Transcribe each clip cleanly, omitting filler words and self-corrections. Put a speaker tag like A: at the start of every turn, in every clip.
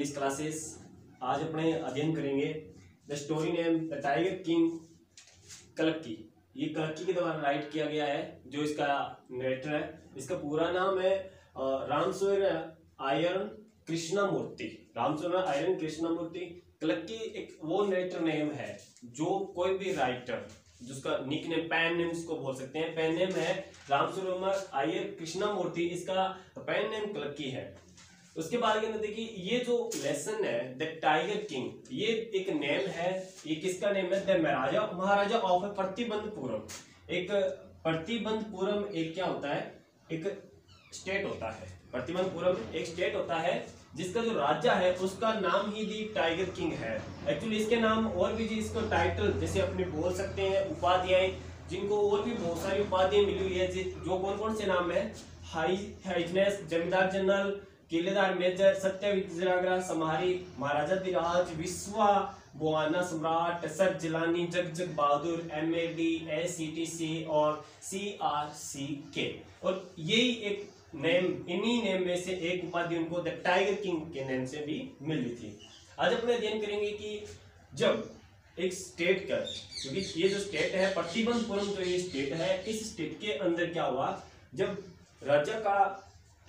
A: English classes. आज अपने अध्ययन करेंगे the story name the tiger king कल्की। ये कल्की के द्वारा राइट किया गया है। जो इसका नरेटर है, इसका पूरा नाम है रामस्वरूप अय्यर कृष्णमूर्ति। रामस्वरूप अय्यर कृष्णमूर्ति। कल्की एक वो नरेटर नेम है जो कोई भी राइटर जिसका निक नेम पैन नेम इसको बोल सकते हैं। पैन नेम है रामस्वरूप अय्यर कृष्णमूर्ति, इसका पैन नेम कल्की है। उसके बाद के अंदर देखिए ये जो लेसन है द टाइगर किंग, ये एक नेम है। ये किसका नेम है? The Maharaja of Pratibandapuram. एक प्रतिबंधपुरम एक क्या होता है? एक स्टेट होता है। प्रतिबंधपुरम एक स्टेट होता है जिसका जो राजा है उसका नाम ही दी टाइगर किंग है। एक्चुअली इसके नाम और भी जी इसको टाइटल जैसे अपने बोल सकते हैं उपाधियां, जिनको और भी बहुत सारी उपाधियां मिली हुई है। जो कौन कौन से नाम है? हाइनेस जमींदार जनरल, किलेदार मेजर, सत्य विजयनगरा समारी, महाराजा धीराज, विश्वा बुआना सम्राट, सर जिलानी, जग जग बहादुर, MAD, ACTC और CRCK। और यही एक नेम, इन्हीं नेम में से एक उपाधि उनको द टाइगर किंग के नेम से भी मिली थी। आज अपने अध्ययन करेंगे कि जब एक स्टेट का, क्योंकि ये जो स्टेट है प्रतिबंधपुरम जो ये स्टेट है, इस स्टेट के अंदर क्या हुआ, जब राजा का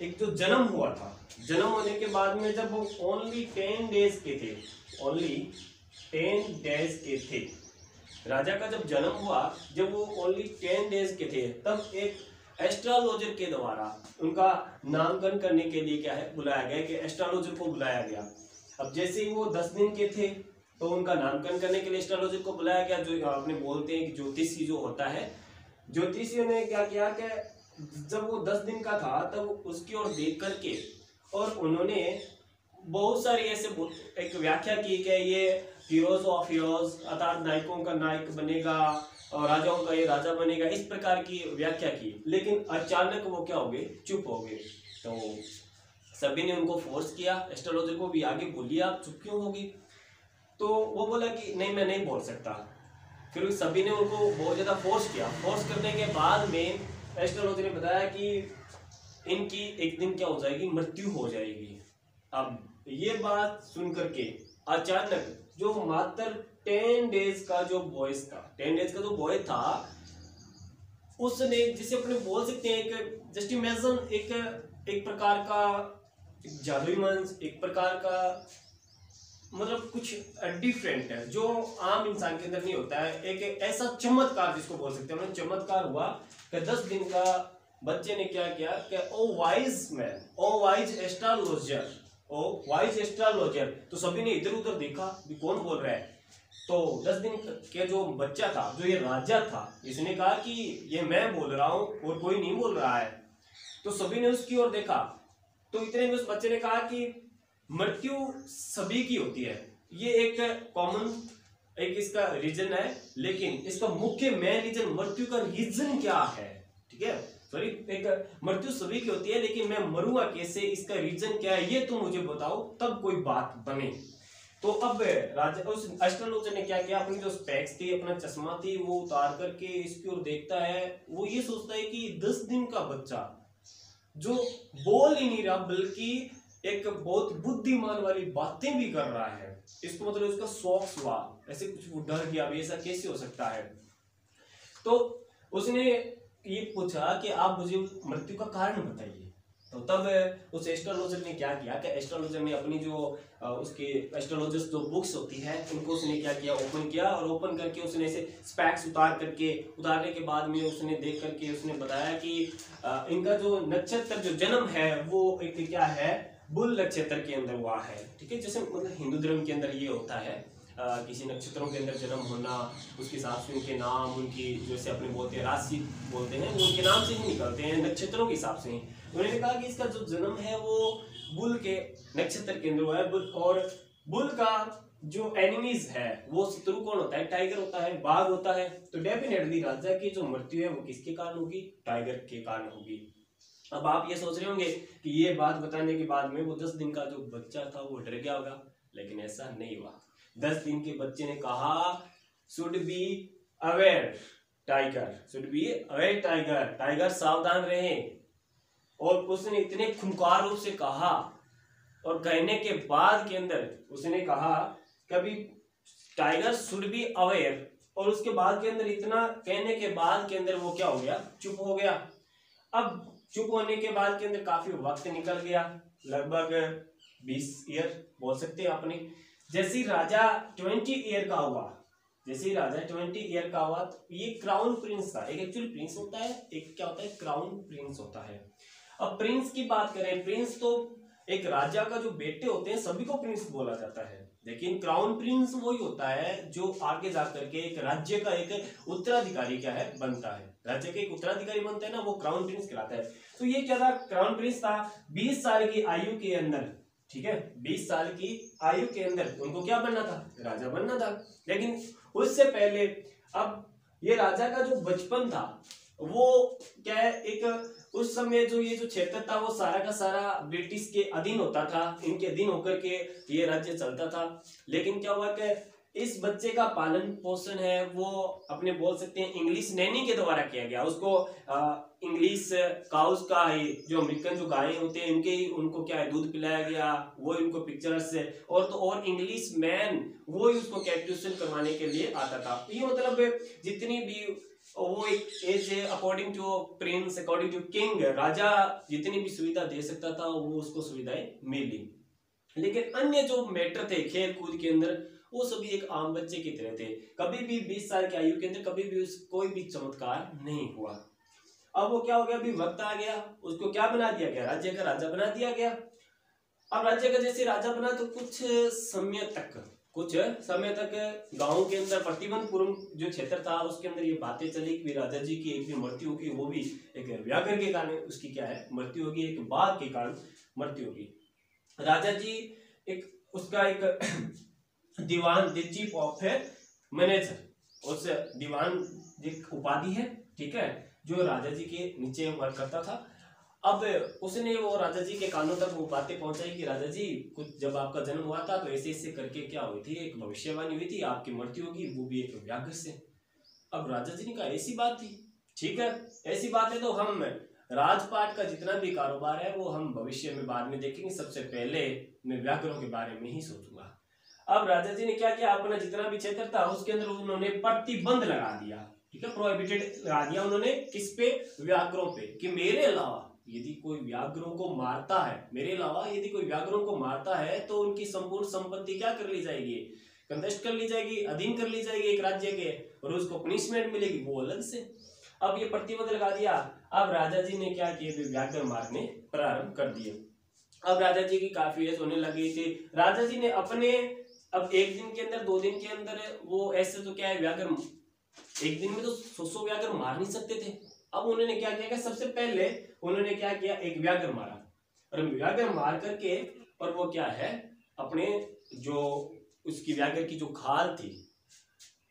A: एक जो जन्म हुआ था, जन्म होने के बाद में जब वो ओनली 10 डेज के थे, ओनली 10 डेज के थे, राजा का जब जन्म हुआ, जब वो ओनली 10 डेज के थे, तब एक एस्ट्रोलॉजर के द्वारा उनका नामकरण करने के लिए क्या है बुलाया गया, कि एस्ट्रोलॉजर को बुलाया गया। अब जैसे ही वो 10 दिन के थे तो उनका नामकरण करने के लिए एस्ट्रोलॉजर को बुलाया गया। जो आपने बोलते हैं कि ज्योतिषी जो होता है, ज्योतिषियों ने क्या किया कि जब वो 10 दिन का था तब उसकी ओर देख करके और उन्होंने बहुत सारी ऐसे एक व्याख्या की कि ये हीरोज ऑफ हीरोज अर्थात नायकों का नायक बनेगा और राजाओं का ये राजा बनेगा, इस प्रकार की व्याख्या की। लेकिन अचानक वो क्या हो गए? चुप हो गए। तो सभी ने उनको फोर्स किया, एस्ट्रोलॉजर को भी आगे बोलिए आप चुप क्यों होगी? तो वो बोला कि नहीं मैं नहीं बोल सकता। फिर सभी ने उनको बहुत ज्यादा फोर्स किया। फोर्स करने के बाद में एस्ट्रोलॉजर ने बताया कि इनकी एक दिन क्या हो जाएगी? मृत्यु हो जाएगी। अब ये बात सुन करके अचानक जो मात्र 10 डेज का जो बॉयज था, 10 डेज का जो बॉय था, उसने जिसे अपने बोल सकते हैं एक जस्ट इमेजिन एक प्रकार का जादुई मंत्र, एक प्रकार का मतलब कुछ डिफरेंट है जो आम इंसान के अंदर नहीं होता है। एक ऐसा चमत्कार जिसको बोल सकते हैं, चमत्कार हुआ कि 10 दिन का बच्चे ने क्या किया कि ओ वाइज मैन, ओ वाइज एस्ट्रोलॉजर, ओ वाइज एस्ट्रोलॉजर। तो सभी ने इधर उधर देखा भी कौन बोल रहा है। तो 10 दिन के जो बच्चा था, जो ये राजा था, इसने कहा कि ये मैं बोल रहा हूं और कोई नहीं बोल रहा है। तो सभी ने उसकी ओर देखा। तो इतने में उस बच्चे ने कहा कि मृत्यु सभी की होती है, ये एक कॉमन एक इसका रीजन है, लेकिन इसका मुख्य मेन रीजन मृत्यु का रीजन क्या है? ठीक है, सॉरी, एक मृत्यु सभी की होती है लेकिन मैं मरूंगा कैसे, इसका रीजन क्या है ये तुम मुझे बताओ, तब कोई बात बने। तो अब राजा उस एस्ट्रोलॉजर ने क्या किया, अपनी जो स्पेक्स थी, अपना चश्मा थी, वो उतार करके इसकी ओर देखता है। वो ये सोचता है कि 10 दिन का बच्चा जो बोल ही नहीं रहा बल्कि एक बहुत बुद्धिमान वाली बातें भी कर रहा है, इसको मतलब उसका शौक हुआ, ऐसे कुछ वो डर गया, अभी ऐसा कैसे हो सकता है। तो उसने ये पूछा कि आप मुझे मृत्यु का कारण बताइए। तो तब उस एस्ट्रोलॉजर ने क्या किया कि एस्ट्रोलॉजर ने अपनी जो उसके एस्ट्रोलॉजर्स जो बुक्स होती है उनको उसने क्या किया, ओपन किया, और ओपन करके उसने ऐसे स्पैक्स उतारने के बाद में उसने देख करके उसने बताया कि इनका जो नक्षत्र जो जन्म है वो एक क्या है, बुल नक्षत्र के अंदर हुआ है। ठीक है, जैसे मतलब हिंदू धर्म के अंदर ये होता है किसी नक्षत्रों के अंदर जन्म होना, उसके हिसाब से उनके नाम, उनकी जैसे अपने बोलते हैं राशि बोलते हैं, वो उनके नाम से ही निकलते हैं, नक्षत्रों के हिसाब से ही। उन्होंने कहा कि इसका जो जन्म है वो बुल के नक्षत्र के अंदर हुआ है। और बुल का जो एनिमीज है वो शत्रु कौन होता है? टाइगर होता है, बाघ होता है। तो डेफिनेटली राजा की जो मृत्यु है वो किसके कारण होगी? टाइगर के कारण होगी। अब आप ये सोच रहे होंगे कि ये बात बताने के बाद में वो 10 दिन का जो बच्चा था वो डर गया होगा, लेकिन ऐसा नहीं हुआ। 10 दिन के बच्चे ने कहा should be aware tiger, should be aware tiger, tiger सावधान रहे। और उसने इतने खूंखार रूप से कहा और कहने के बाद के अंदर उसने कहा कभी टाइगर शुड बी अवेयर, और उसके बाद के अंदर इतना कहने के बाद के अंदर वो क्या हो गया, चुप हो गया। अब चुप होने के बाद के अंदर काफी वक्त निकल गया, लगभग 20 ईयर बोल सकते हैं आपने। जैसे राजा 20 ईयर का हुआ, जैसे राजा 20 ईयर का हुआ तो ये क्राउन प्रिंस था। एक एक्चुअली प्रिंस होता है, एक क्या होता है, क्राउन प्रिंस होता है। अब प्रिंस की बात करें, प्रिंस तो एक राजा का जो बेटे होते हैं सभी को प्रिंस बोला जाता है, लेकिन क्राउन प्रिंस वही होता है जो आगे जाकर के एक राज्य का एक उत्तराधिकारी क्या है बनता है, राज्य के एक उत्तराधिकारी बनता है ना, वो क्राउन प्रिंस कहलाता है। तो ये क्या था, क्राउन प्रिंस था। 20 साल की आयु के अंदर, ठीक है, 20 साल की आयु के अंदर उनको क्या बनना था, राजा बनना था। लेकिन उससे पहले अब ये राजा का जो बचपन था वो क्या है, एक उस समय जो ये जो क्षेत्र था वो सारा का सारा ब्रिटिश के अधीन होता था, इनके अधीन होकर के ये राज्य चलता था। लेकिन क्या हुआ कि इस बच्चे का पालन पोषण है वो अपने बोल सकते हैं इंग्लिश नैनी के द्वारा किया गया। उसको इंग्लिश काउस का ही, जो अमेरिकन जो गायें होते हैं इनके ही उनको क्या है दूध पिलाया गया, वो इनको पिक्चर्स से और तो और इंग्लिश मैन वो ही उसको ट्यूशन करवाने के लिए आता था। ये मतलब जितनी भी वो एक age according to prince, according to king, राजा जितनी भी सुविधा दे सकता था वो उसको सुविधाएं मिली। लेकिन अन्य जो मैटर थे खेल कूद के अंदर वो सभी एक आम बच्चे की तरह थे। कभी भी 20 साल की आयु के अंदर कभी भी कोई भी चमत्कार नहीं हुआ। अब वो क्या हो गया, अभी वक्त आ गया, उसको क्या बना दिया गया, राज्य का राजा बना दिया गया। अब राज्य का जैसे राजा बना तो कुछ समय तक गांव के अंदर प्रतिबंधपुरम जो क्षेत्र था उसके अंदर ये बातें चली कि राजा जी की एक भी मृत्यु होगी, वो भी एक व्याघ्र के कारण उसकी क्या है मृत्यु होगी, एक बाघ के कारण मृत्यु होगी। राजा जी एक उसका एक दीवान द चीफ ऑफ मैनेजर, उस दीवान उपाधि है, ठीक है, जो राजा जी के नीचे वर्क करता था। अब उसने वो राजा जी के कानों तक वो बातें पहुंचाई कि राजा जी कुछ जब आपका जन्म हुआ था तो ऐसे ऐसे करके क्या हुई थी, एक भविष्यवाणी हुई थी आपकी मृत्यु होगी, वो भी एक व्याघ्र से। अब राजा जी ने कहा ऐसी बात थी, ठीक है ऐसी बात है तो हम राजपाट का जितना भी कारोबार है वो हम भविष्य में बाद में देखेंगे, सबसे पहले मैं व्याघ्रों के बारे में ही सोचूंगा। अब राजा जी ने क्या किया, अपना जितना भी क्षेत्र था उसके अंदर उन्होंने प्रतिबंध लगा दिया, ठीक है, प्रोहिबिटेड लगा दिया उन्होंने, किस पे, व्याघ्रों पे, कि मेरे अलावा यदि कोई व्याघ्रों को मारता है, मेरे अलावा यदि कोई व्याघ्रों को मारता है तो उनकी संपूर्ण संपत्ति क्या कर ली जाएगी, कंटेस्ट कर ली जाएगी, अधीन कर ली जाएगी एक राज्य के, और उसको पनिशमेंट मिलेगी वो अलग से। अब ये प्रतिबंध लगा दिया। अब राजा जी ने क्या किया, व्याघ्र मारने प्रारंभ कर दिए। अब राजा जी की काफी एज होने लगी थी। राजा जी ने अपने अब एक दिन के अंदर 2 दिन के अंदर वो ऐसे तो क्या है व्याघ्र एक दिन में तो 100 व्याघ्र मार नहीं सकते थे। अब उन्होंने क्या किया, सबसे पहले उन्होंने क्या किया, एक व्याघ्र मारा, और व्याघ्र मार करके और वो क्या है अपने जो उसकी व्याघ्र की जो खाल थी,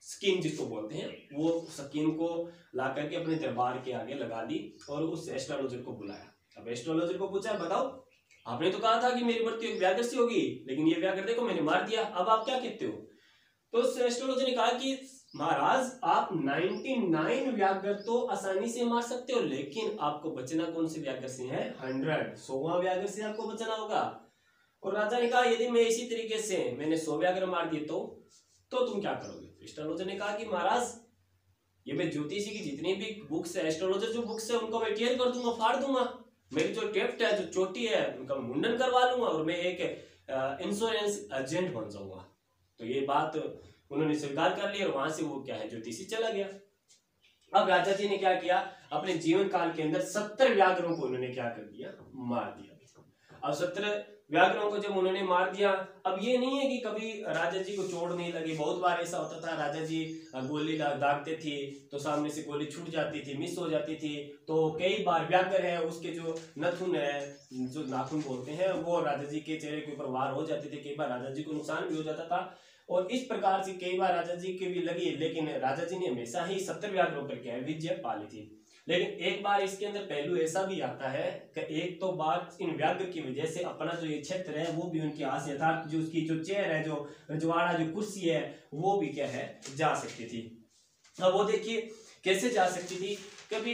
A: स्किन जिसको बोलते हैं, वो स्किन को ला करके अपने दरबार के आगे लगा दी और उस एस्ट्रोलॉजर को बुलाया। अब एस्ट्रोलॉजर को पूछा, बताओ आपने तो कहा था कि मेरी मृत्यु एक व्याघ्र से होगी, लेकिन ये व्याघ्र देखो मैंने मार दिया, अब आप क्या कहते हो। तो उस एस्ट्रोलॉजर ने कहा कि महाराज आप 99 व्याघ्र तो आसानी से मार सकते हो, लेकिन आपको बचना कौन से व्याघ्र से है, 100वां व्याघ्र से आपको बचना होगा। और राजा ने कहा यदि मैं इसी तरीके से मैंने 100 व्याघ्र मार दिए तो तुम क्या करोगे। एस्ट्रोलॉजर ने कहा कि महाराज ये मैं ज्योतिषी की जितनी भी बुक्स है, एस्ट्रोलॉजर जो बुक्स है उनको मैं टेयर कर दूंगा, फाड़ दूंगा, मेरी जो टेफ्ट है, जो चोटी है, उनका मुंडन करवा लूंगा और मैं एक इंश्योरेंस एजेंट बन जाऊंगा। तो ये बात उन्होंने स्वीकार कर लिया और वहां से वो क्या है ज्योतिषी चला गया। अब राजा जी ने क्या किया, अपने जीवन काल के अंदर 70 व्याघ्रों को उन्होंने क्या कर दिया, मार दिया। अब 70 व्याघ्रों को जब उन्होंने मार दिया, अब ये नहीं है कि कभी राजा जी को चोट नहीं लगी, बहुत बार ऐसा होता था राजा जी गोली दागते थे तो सामने से गोली छूट जाती थी, मिस हो जाती थी, तो कई बार व्याघ्र है उसके जो नथुन है, जो नाखून बोलते हैं, वो राजा जी के चेहरे के ऊपर वार हो जाते थे, कई बार राजा जी को नुकसान भी हो जाता था। और इस प्रकार से कई बार राजा जी के भी लगी, लेकिन राजा जी ने हमेशा ही 70 व्याघ्रों पर क्या है विजय पा ली थी। लेकिन एक बार इसके अंदर पहलू ऐसा भी आता है कि एक तो बात इन व्याघ्र की वजह से अपना जो ये क्षेत्र है वो भी उनकी आस यथार्थ जो उसकी जो चेयर है, जो रजवाड़ा जो कुर्सी है वो भी क्या है जा सकती थी। अब वो देखिए कैसे जा सकती थी, कभी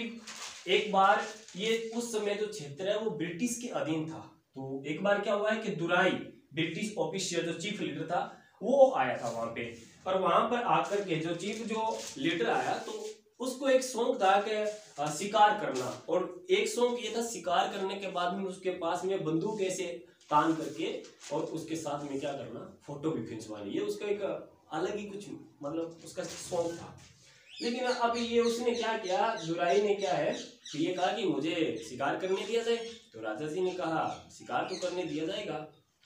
A: एक बार ये उस समय जो क्षेत्र है वो ब्रिटिश के अधीन था, तो एक बार क्या हुआ है कि दुराई ब्रिटिश ऑफिशियल जो चीफ लीडर था वो आया था वहां पे, और वहां पर आकर के जो चीफ जो लीडर आया तो उसको एक शौक था कि शिकार करना, और एक शौक ये था शिकार करने के बाद में उसके पास में बंदूक ऐसे तान करके और उसके साथ में क्या करना, फोटो भी खिंचवानी। ये उसका एक अलग ही कुछ मतलब उसका शौक था। लेकिन अब ये उसने क्या किया, दुराई ने क्या है कि ये कहा कि मुझे शिकार करने दिया जाए। तो राजा जी ने कहा शिकार तो करने दिया जाएगा।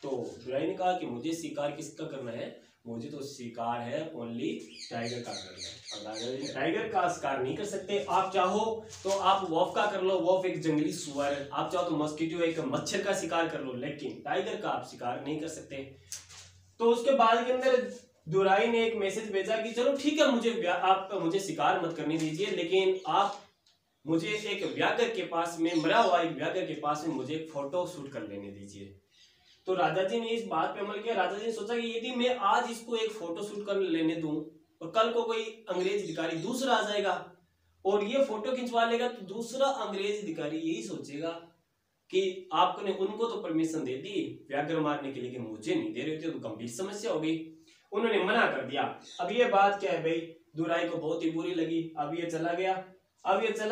A: तो दुराई ने कहा कि मुझे शिकार किसका करना है, मुझे तो शिकार है ओनली टाइगर का करना है। अब राजा जी टाइगर का शिकार नहीं कर सकते, आप चाहो तो आप वॉफ का कर लो, वॉफ एक जंगली सुअर है, आप चाहो तो मस्कीटो एक मच्छर का शिकार कर लो, लेकिन टाइगर का आप शिकार नहीं कर सकते। तो उसके बाद के अंदर दुराई ने एक मैसेज भेजा कि चलो ठीक है, आप मुझे शिकार मत करने दीजिए, लेकिन आप मुझे एक व्याघ्र के पास में, मरा हुआ एक व्याघ्र के पास में मुझे एक फोटो शूट कर लेने दीजिए। तो राजा जी ने इस बात पे अमल किया। राजा जी ने सोचा कि यदि मैं आज इसको एक फोटो शूट कर लेने दूं और कल को कोई अंग्रेज अधिकारी दूसरा आ जाएगा और ये फोटो खिंचवा लेगा, तो दूसरा अंग्रेज अधिकारी यही सोचेगा कि आपने उनको तो परमिशन दे दी व्याघ्र मारने के लिए, लेकिन मुझे नहीं दे रहे थे, तो गंभीर समस्या हो गई। उन्होंने मना कर दिया। अब ये बात क्या है भाई, दुराई को बहुत ही बुरी लगी। अब ये चला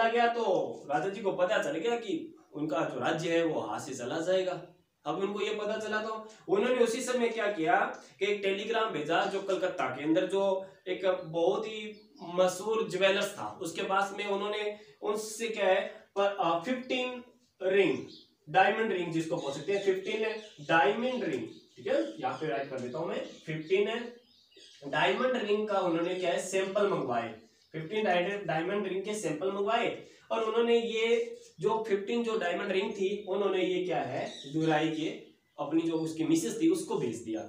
A: गया तो राजा जी को पता चल गया कि उनका जो राज्य है वो हाथ से चला जाएगा। अब उनको ये पता चला तो उन्होंने उसी समय क्या किया कि एक टेलीग्राम भेजा, जो कलकत्ता के अंदर जो एक बहुत ही मशहूर ज्वेलर्स था उसके पास में, उन्होंने उनसे क्या है 15 रिंग, डायमंड रिंग जिसको बोल सकते हैं, 15 डायमंड रिंग, ठीक है, यहाँ पे राइट कर देता हूं मैं, 15 डायमंड रिंग का उन्होंने क्या है सैंपल मंगवाए, 15 डायमंड रिंग के सैंपल मंगवाए। और उन्होंने ये जो 15 जो डायमंड रिंग थी, उन्होंने ये क्या है दुराई के अपनी जो उसकी मिसेस थी उसको भेज दिया।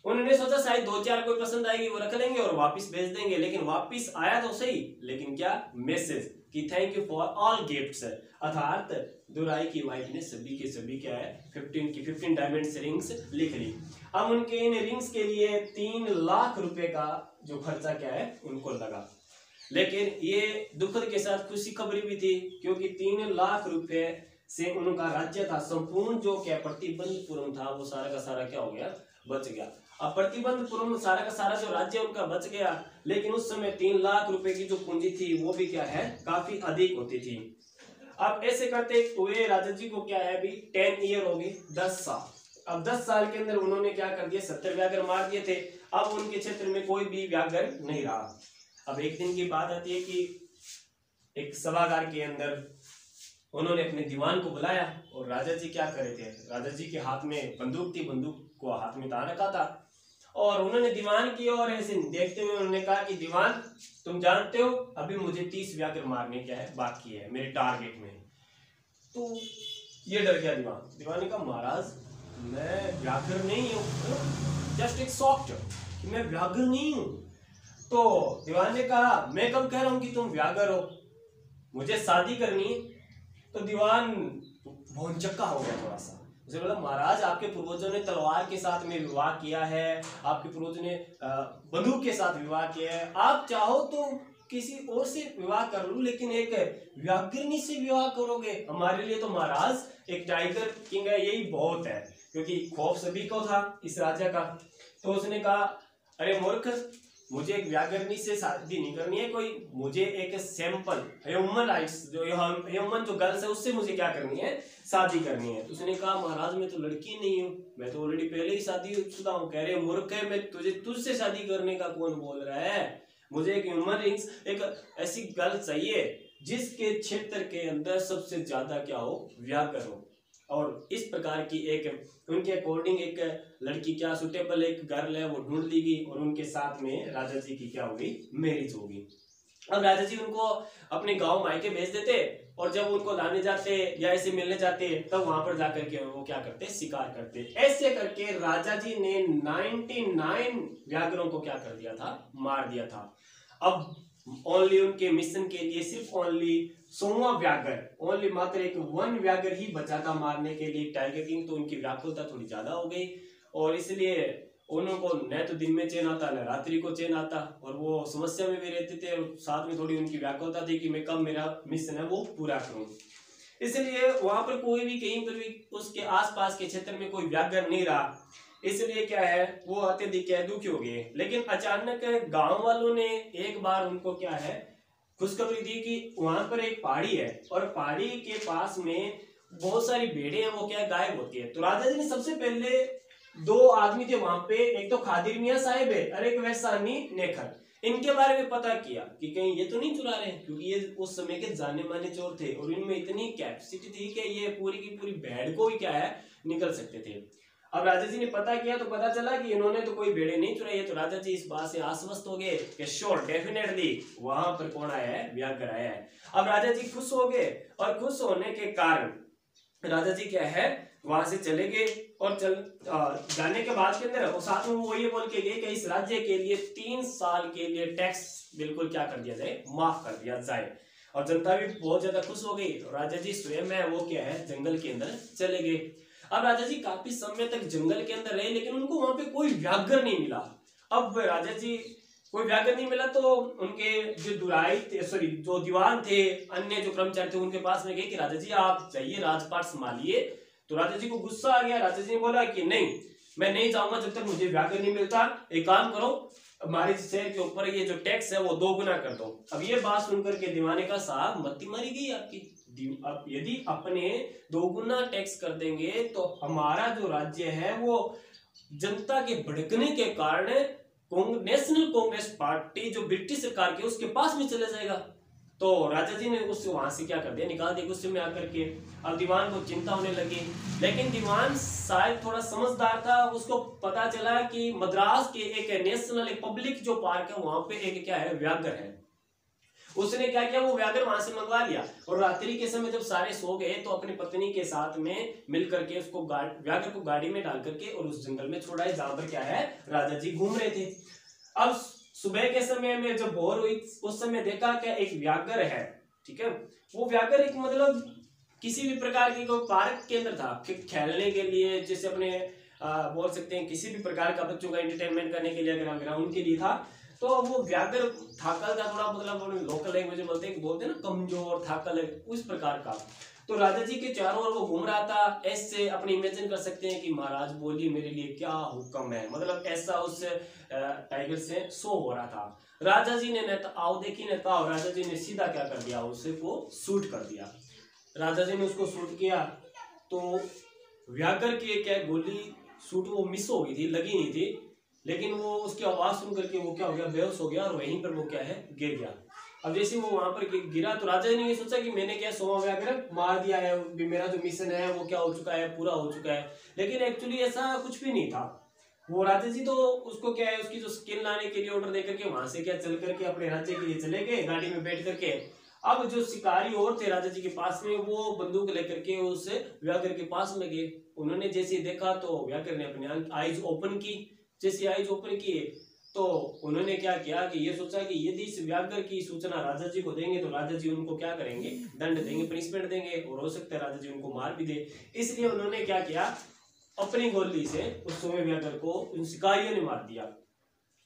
A: उन्होंने सोचा शायद 2-4 कोई पसंद आएगी वो रख लेंगे और वापस भेज देंगे, लेकिन वापस आया तो सही, लेकिन क्या मैसेज कि thank you for all gifts, अर्थात दुराई की वाइफ ने सभी के सभी क्या है 15 डायमंड रिंग्स लिख ली। अब उनके इन रिंग्स के लिए 3 लाख रुपए का जो खर्चा क्या है उनको लगा। लेकिन ये दुखद के साथ खुशी खबरी भी थी, क्योंकि 3 लाख रुपए से उनका राज्य था संपूर्ण जो क्या प्रतिबंधपुरम था वो सारा का सारा क्या हो गया, बच गया। अब प्रतिबंधपुरम सारा का सारा जो राज्य उनका बच गया, लेकिन उस समय 3 लाख रुपए की जो पूंजी थी वो भी क्या है काफी अधिक होती थी। अब ऐसे करते हुए राजा जी को क्या है अभी 10 ईयर हो गए, 10 साल। अब 10 साल के अंदर उन्होंने क्या कर दिया 70 व्याघ्र मार दिए थे। अब उनके क्षेत्र में कोई भी व्याघ्र नहीं रहा। अब एक दिन की बात आती है कि एक सभागार के अंदर उन्होंने अपने दीवान को बुलाया और राजा जी क्या कर रहे थे, राजा जी के हाथ में बंदूक थी, बंदूक को हाथ में तान रखा था, और उन्होंने दीवान की ओर ऐसे देखते हुए उन्होंने कहा कि दीवान तुम जानते हो अभी मुझे 30 व्याघ्र मारने क्या है बाकी है मेरे टारगेट में। तो ये डर गया दीवान ने कहा महाराज मैं व्याघ्र नहीं हूँ, जस्ट एक शॉक कि मैं व्याघ्र नहीं हूँ। तो दीवान ने कहा मैं कब कह रहा हूं कि तुम व्याघ्र हो, मुझे शादी करनी है। तो दीवान भौंचक्का हो गया थोड़ा सा, उसे बोला महाराज आपके पूर्वजों ने तलवार के साथ में विवाह किया है, आपके पूर्वजों ने बंदूक के साथ विवाह किया है, आप चाहो तो किसी और से विवाह कर लो, लेकिन एक व्याघ्रनी से विवाह करोगे, हमारे लिए तो महाराज एक टाइगर किंग है यही बहुत है, क्योंकि खौफ सभी को था इस राजा का। तो उसने कहा अरे मूर्ख, मुझे एक व्याघ्रनी से शादी नहीं करनी है कोई, मुझे एक सैंपल ह्यूमन राइट्स जो ह्यूमन जो गर्ल्स है उससे मुझे क्या करनी है शादी करनी है। तो उसने कहा महाराज मैं तो लड़की नहीं हूँ, मैं तो ऑलरेडी पहले ही शादीशुदा हूँ। कह रहे मूर्ख है, मैं तुझसे शादी करने का कौन बोल रहा है, मुझे एक ह्यूमन रिंग्स एक ऐसी गर्ल चाहिए जिसके क्षेत्र के अंदर सबसे ज्यादा क्या हो व्याघ्र हो। और इस प्रकार की एक उनके अकॉर्डिंग एक लड़की क्या सुटेबल एक गर्ल है वो ढूंढ ली गई और उनके साथ में राजा जी की क्या होगी मैरिज होगी। अब राजा जी उनको अपने गांव मायके भेज देते और जब उनको लाने जाते या ऐसे मिलने जाते तब वहां पर जाकर के वो क्या करते शिकार करते। ऐसे करके राजा जी ने 99 व्याघ्रों को क्या कर दिया था मार दिया था। अब ओनली उनके मिशन के लिए सिर्फ ओनली 100वां व्याघ्र ओनली मात्र एक 1 व्याघ्र ही बचा था मारने के लिए टाइगर किंग। तो उनकी व्याकुलता थोड़ी ज्यादा हो गई और इसलिए उनको न तो दिन में चैन आता न रात्रि को चैन आता और वो समस्या में भी रहते थे और साथ में थोड़ी उनकी व्याकुलता थी कि मैं कब मेरा मिशन है वो पूरा करूं। इसलिए वहां पर कोई भी कहीं पर भी उसके आसपास के क्षेत्र में कोई व्याघ्र नहीं रहा। इसलिए क्या है वो अत्यधिक क्या है दुखी हो गए। लेकिन अचानक गांव वालों ने एक बार उनको क्या है खुशखबरी दी कि वहां पर एक पहाड़ी है और पहाड़ी के पास में बहुत सारी भेड़ें हैं, वो क्या गायब होती है। तो राजा जी ने सबसे पहले दो आदमी थे वहां पे, एक तो खादिर मियां साहिब है और एक वैसानी नेखर, इनके बारे में पता किया कि कहीं ये तो नहीं चुरा रहे हैं, क्योंकि ये उस समय के जाने माने चोर थे और इनमें इतनी कैपेसिटी थी कि ये पूरी की पूरी भेड़ को भी क्या है निकल सकते थे। अब राजा जी ने पता किया तो पता चला कि इन्होंने तो कोई भेड़े नहीं चुराई है। तो राजा जी इस बात से आश्वस्त हो गए कि श्योर डेफिनेटली वहां पर कौन आया है, व्याघ्र आया है। अब राजा जी खुश हो गए और खुश होने के कारण राजा जी क्या है वहां से चले गए और जाने के बाद के अंदर और साथ में वो ये बोल के गए कि इस राज्य के लिए 3 साल के लिए टैक्स बिल्कुल क्या कर दिया जाए, माफ कर दिया जाए। और जनता भी बहुत ज्यादा खुश हो गई। राजा जी स्वयं है वो क्या है जंगल के अंदर चले गए। अब राजा जी काफी समय तक जंगल के अंदर रहे लेकिन उनको वहां पे कोई व्याघ्र नहीं मिला। अब राजा जी कोई व्याघ्र नहीं मिला तो उनके जो दुराई थे, सॉरी जो दीवान थे, अन्य जो कर्मचारी थे उनके पास में गए कि राजा जी आप जाइए राजपाट संभालिए। तो राजा जी को गुस्सा आ गया। राजा जी ने बोला कि नहीं मैं नहीं जाऊंगा जब तक मुझे व्याघ्र नहीं मिलता। एक काम करो हमारे शहर के ऊपर ये जो टैक्स है वो 2 गुना कर दो। अब ये बात सुनकर के दीवाने का साहब मत्ती मारी गई आपकी। अब यदि अपने 2 गुना टैक्स कर देंगे तो हमारा जो राज्य है वो जनता के भड़कने के कारण नेशनल कांग्रेस पार्टी जो ब्रिटिश सरकार की उसके पास में चला जाएगा। तो राजा जी ने उससे वहां से क्या कर दिया, निकाल दिया गुस्से में आकर के। अब दीवान को चिंता होने लगी लेकिन दीवान शायद थोड़ा समझदार था, उसको पता चला कि मद्रास के एक नेशनल एक पब्लिक जो पार्क है वहां पे एक क्या है व्याघ्र है। उसने क्या किया वो व्याघ्र वहां से मंगवा लिया और रात्रि के समय जब सारे सो गए तो अपनी पत्नी के साथ में मिल करके उसको व्याघ्र को गाड़ी में डाल करके और उस जंगल में छोड़ा है जहां पर क्या है राजा जी घूम रहे थे। अब सुबह के समय में जब भोर हुई उस समय देखा क्या एक व्याघ्र है, ठीक है। वो व्याघ्र एक मतलब किसी भी प्रकार के कोई पार्क के अंदर था खेलने के लिए, जैसे अपने बोल सकते हैं किसी भी प्रकार का बच्चों का एंटरटेनमेंट करने के लिए ग्राउंड के लिए था। तो वो व्याघ्र थाकल था थोड़ा, मतलब लोकल लैंग्वेज में बोलते हैं ना कमजोर थाकल है उस प्रकार का। तो राजा जी के चारों ओर वो घूम रहा था। ऐसे अपने इमेजिन कर सकते हैं कि महाराज बोली मेरे लिए क्या हुक्म है, मतलब ऐसा उस टाइगर से शो हो रहा था। राजा जी ने आओ देखी ने और राजा जी ने सीधा क्या कर दिया उसे को शूट कर दिया। राजा जी ने उसको शूट किया तो व्याघ्र की क्या गोली शूट वो मिस हो गई थी, लगी नहीं थी, लेकिन वो उसकी आवाज सुन करके वो क्या हो गया बेहोश हो गया और वहीं पर वो क्या है गिर गया। अब जैसे वो वहां पर गिरा तो राजा ने ये सोचा कि मैंने क्या 100वां व्याघ्र मार दिया है, मेरा जो मिशन है वो क्या हो चुका है, पूरा हो चुका है। लेकिन एक्चुअली ऐसा कुछ भी नहीं था। वो राजा जी तो उसको क्या है उसकी जो स्किन लाने के लिए ऑर्डर देकर के वहां से क्या चल करके अपने राज्य के लिए चले गए गाड़ी में बैठ करके। अब जो शिकारी और थे राजा जी के पास में वो बंदूक लेकर के उस व्याघ्र के पास में गए। उन्होंने जैसे देखा तो व्याघ्र ने अपने आईज ओपन की। जैसे आईज ओपन किए तो उन्होंने क्या किया कि ये सोचा कि यदि इस व्याघ्र की सूचना राजा जी को देंगे तो राजा जी उनको क्या करेंगे, दंड देंगे, पनिशमेंट देंगे और हो सकता है राजा जी उनको मार भी दे। इसलिए उन्होंने क्या किया अपनी गोली से उस सोए व्याघ्र को उन शिकारियों ने मार दिया।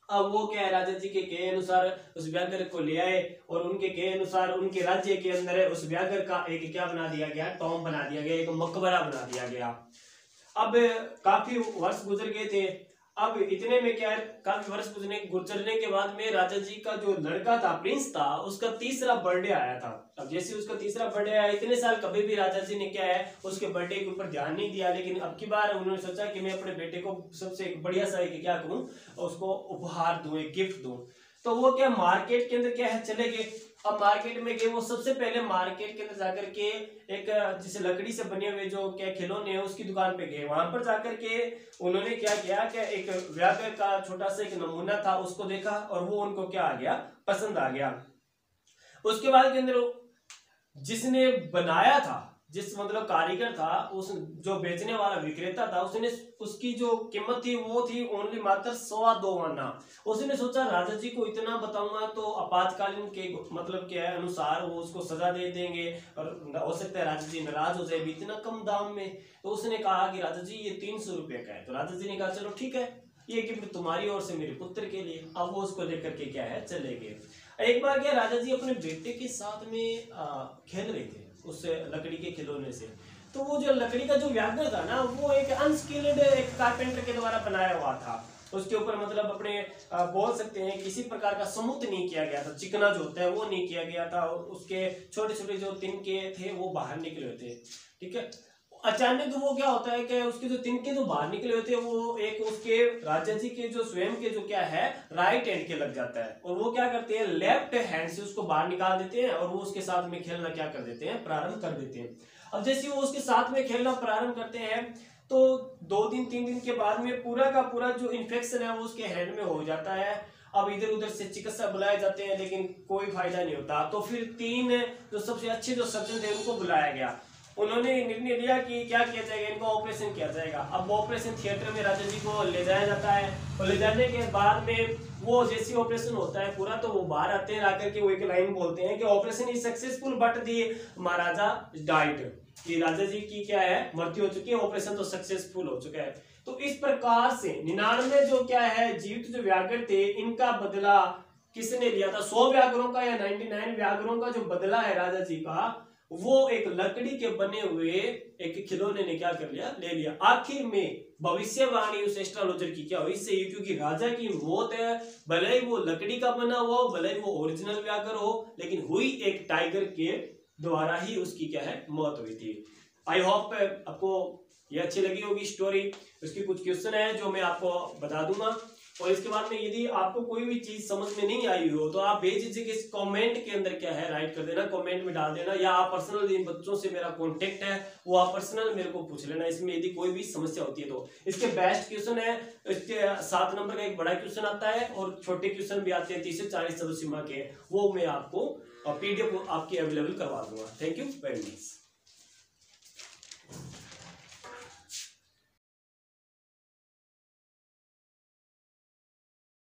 A: अब वो क्या है राजा जी के कहे अनुसार उस व्याघ्र को ले आए और उनके कहे अनुसार उनके राज्य के अंदर उस व्याघ्र का एक क्या बना दिया गया, टॉम बना दिया गया, एक मकबरा बना दिया गया। अब काफी वर्ष गुजर गए थे। अब इतने में क्या है काफी वर्ष गुजरने के बाद में राजा जी का जो लड़का था प्रिंस था उसका 3रा बर्थडे आया था। अब जैसे उसका 3रा बर्थडे आया, इतने साल कभी भी राजा जी ने क्या है उसके बर्थडे के ऊपर ध्यान नहीं दिया, लेकिन अब की बार उन्होंने सोचा कि मैं अपने बेटे को सबसे एक बढ़िया सा एक क्या करूं उसको उपहार दूं, एक गिफ्ट दूं। तो वो क्या मार्केट के अंदर क्या है चले गए। अब मार्केट में गए वो सबसे पहले मार्केट के अंदर जाकर के एक जैसे लकड़ी से बने हुए जो क्या खिलौने हैं उसकी दुकान पे गए। वहां पर जाकर के उन्होंने क्या किया कि एक व्याघ्र का छोटा सा एक नमूना था उसको देखा और वो उनको क्या आ गया, पसंद आ गया। उसके बाद के अंदर जिसने बनाया था, जिस मतलब कारीगर था, उस जो बेचने वाला विक्रेता था, उसने उसकी जो कीमत थी वो थी ओनली मात्र 2.25 आना। उसने सोचा राजा जी को इतना बताऊंगा तो आपातकालीन के मतलब क्या है अनुसार वो उसको सजा दे देंगे और हो सकता है राजा जी नाराज हो जाए इतना कम दाम में। तो उसने कहा कि राजा जी ये 300 रुपये का है। तो राजा जी ने कहा चलो ठीक है ये गिफ्ट तुम्हारी ओर से मेरे पुत्र के लिए। अब वो उसको लेकर के क्या है चले गए। एक बार क्या राजा जी अपने बेटे के साथ में खेल रहे थे। उस लकड़ी के खिलौने से। तो वो जो लकड़ी का जो व्याघ्र था ना, वो एक अनस्किल्ड एक कारपेंटर के द्वारा बनाया हुआ था। उसके ऊपर मतलब अपने बोल सकते हैं किसी प्रकार का समूत नहीं किया गया था, चिकना जो होता है वो नहीं किया गया था, और उसके छोटे छोटे जो तिनके थे वो बाहर निकले हुए थे। ठीक है, अचानक वो क्या होता है कि उसके जो तिनके जो बाहर निकले हुए थे वो एक उसके राजा जी के जो स्वयं के जो क्या है राइट हैंड के लग जाता है, और वो क्या करते हैं लेफ्ट हैंड से उसको बाहर निकाल देते हैं, और वो उसके साथ में खेलना क्या कर देते हैं, प्रारंभ कर देते हैं। अब जैसे वो उसके साथ में खेलना प्रारंभ करते हैं तो 2 दिन 3 दिन के बाद में पूरा का पूरा जो इन्फेक्शन है वो उसके हैंड में हो जाता है। अब इधर उधर से चिकित्सक बुलाए जाते हैं लेकिन कोई फायदा नहीं होता। तो फिर 3 जो सबसे अच्छे जो सर्जन थे उनको बुलाया गया। उन्होंने निर्णय लिया कि क्या किया जाएगा, इनको ऑपरेशन किया जाएगा। अब ऑपरेशन थिएटर में राजा जी को ले जाया जाता है, और ले जाने के बाद में वो जैसे ऑपरेशन होता है पूरा, तो वो बाहर आते हैं, आकर के वो एक लाइन बोलते हैं कि operation is successful but the Maharaja died, कि राजा जी की क्या है मृत्यु हो चुकी है, ऑपरेशन तो सक्सेसफुल हो चुका है। तो इस प्रकार से 99 जो क्या है जीवित जो व्याघ्र थे इनका बदला किसने लिया था, 100 व्याघ्रों का या 99 व्याघ्रों का जो बदला है राजा जी का, वो एक लकड़ी के बने हुए एक खिलौने ने क्या कर लिया, ले लिया। आखिर में भविष्यवाणी उस एस्ट्रोलॉजर की क्या हुई इससे, क्योंकि राजा की मौत है, भले ही वो लकड़ी का बना हुआ हो, भले ही वो ओरिजिनल व्याघ्र हो, लेकिन हुई एक टाइगर के द्वारा ही उसकी क्या है मौत हुई थी। आई होप आपको ये अच्छी लगी होगी स्टोरी। उसकी कुछ क्वेश्चन है जो मैं आपको बता दूंगा, और इसके बाद में यदि आपको कोई भी चीज समझ में नहीं आई हो तो आप बेझिझक इस कमेंट के अंदर क्या है राइट कर देना, कमेंट में डाल देना, या आप पर्सनल जिन बच्चों से मेरा कांटेक्ट है वो आप पर्सनल मेरे को पूछ लेना इसमें यदि कोई भी समस्या होती है तो। इसके बेस्ट क्वेश्चन है, इसके 7 नंबर का एक बड़ा क्वेश्चन आता है और छोटे क्वेश्चन भी आते हैं 30 से 40 सदस्य सीमा के, वो मैं आपको PDF आपकी अवेलेबल करवा दूंगा। Thank you very much.